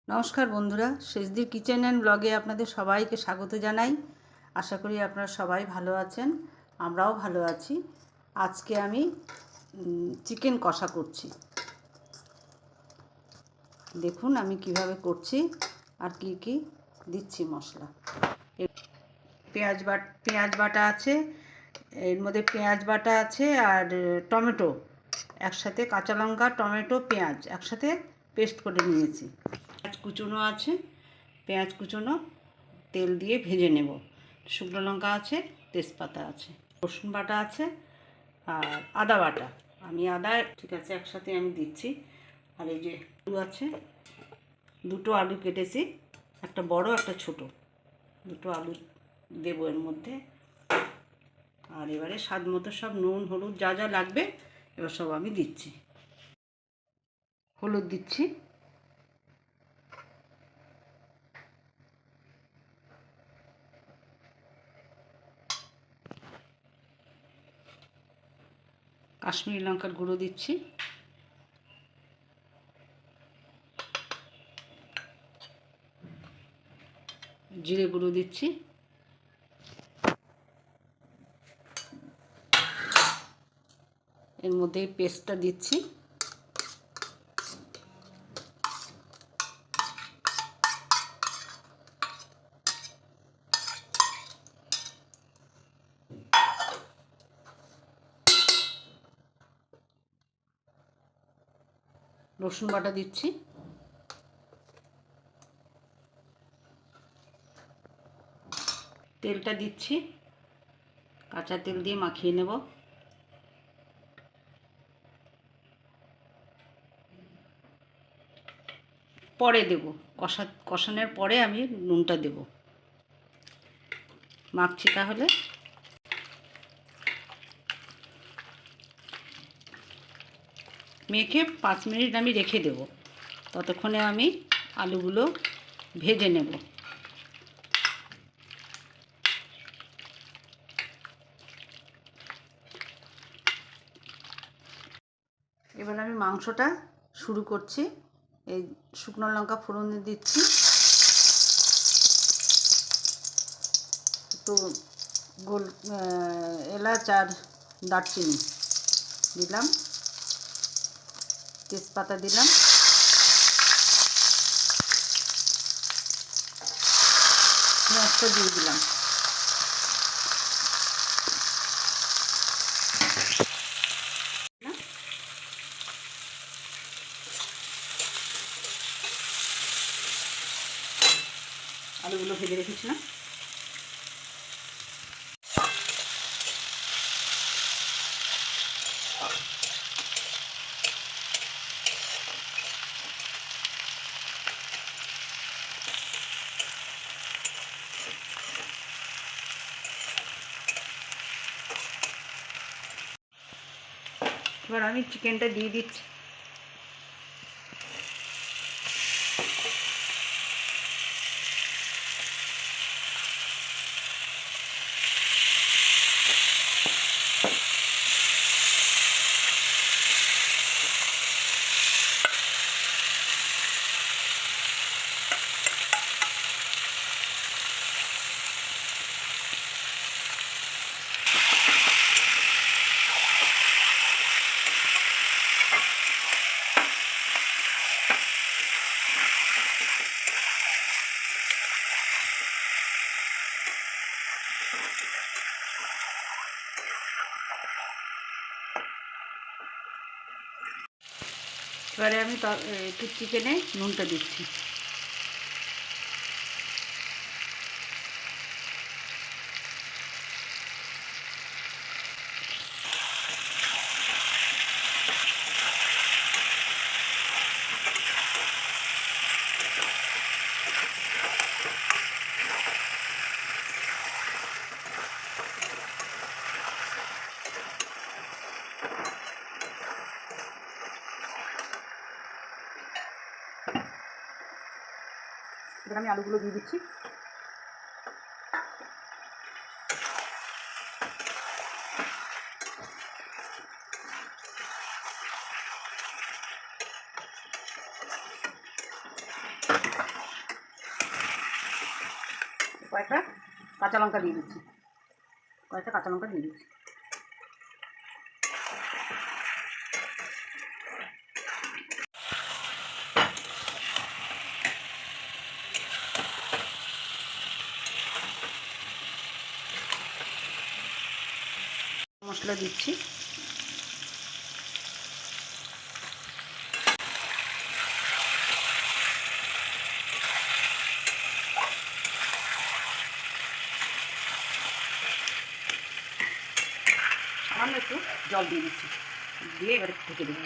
নমস্কার বন্ধুরা, সেজদির kitchen and ব্লগে আপনাদের সবাইকে স্বাগত জানাই। আশা করি আপনারা সবাই ভালো আছেন, আমরাও ভালো আছি। আজকে আমি চিকেন কষা করছি। দেখুন আমি কিভাবে করছি আর কি কি দিচ্ছি মশলা। পেঁয়াজ বাটা আছে, এর মধ্যে পেঁয়াজ বাটা আছে আর টমেটো একসাথে, কাঁচা লঙ্কা টমেটো পেঁয়াজ একসাথে পেস্ট করে নিয়েছি। পেঁয়াজ কুচনো আছে, পেঁয়াজ কুচনো তেল দিয়ে ভেজে নেব। শুকনো লঙ্কা আছে, তেজপাতা আছে, রসুন বাটা আছে আর আদা বাটা। আমি আদা ঠিক আছে একসাথে আমি দিচ্ছি। আর এই যে আলু আছে, দুটো আলু কেটেছি, একটা বড় একটা ছোট, দুটো আলু দেবো এর মধ্যে। আর এবারে স্বাদ মতো সব নুন হলুদ যা যা লাগবে এবার সব আমি দিচ্ছি। হলুদ দিচ্ছি, কাশ্মীরি লঙ্কার গুঁড়ো দিচ্ছি, জিরে গুঁড়ো দিচ্ছি, এর মধ্যে পেস্টটা দিচ্ছি, রসুন বাটা দিচ্ছি, তেলটা দিচ্ছি, কাঁচা তেল দিয়ে মাখিয়ে নেব। পরে দেব, কষানোর পরে আমি নুনটা দেব। মাখছি তাহলে। মেখে 5 মিনিট আমি রেখে দেব, ততক্ষণে আমি আলুগুলো ভেজে নেব। এবার আমি মাংসটা শুরু করছি। এই শুকনো লঙ্কা ফোড়ন দিচ্ছি, একটু গোল এলাচ আর দারচিনি দিলাম, তেজপাতা দিলাম, পেঁয়াজটা দিয়ে দিলাম। আলুগুলো ভেজে রেখেছিলাম। এবার আমি চিকেনটা দিয়ে দিচ্ছি। এবারে আমি একটু চিকেনে নুনটা দিচ্ছি। এবার আমি আলুগুলো দিয়ে দিচ্ছি। কয়েকটা কাঁচা লঙ্কা দিয়ে দিচ্ছি, দিয়ে দিচ্ছি। মশলা দিচ্ছি, সামান্য একটু জল দিয়ে দিচ্ছি, দিয়ে এবারে ঢেকে দেবো।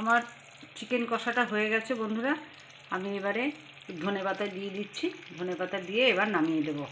আমার চিকেন কষাটা হয়ে গেছে বন্ধুরা, আমি এবারে ধনেপাতা দিয়ে দিচ্ছি, ধনেপাতা দিয়ে এবার নামিয়ে দেবো।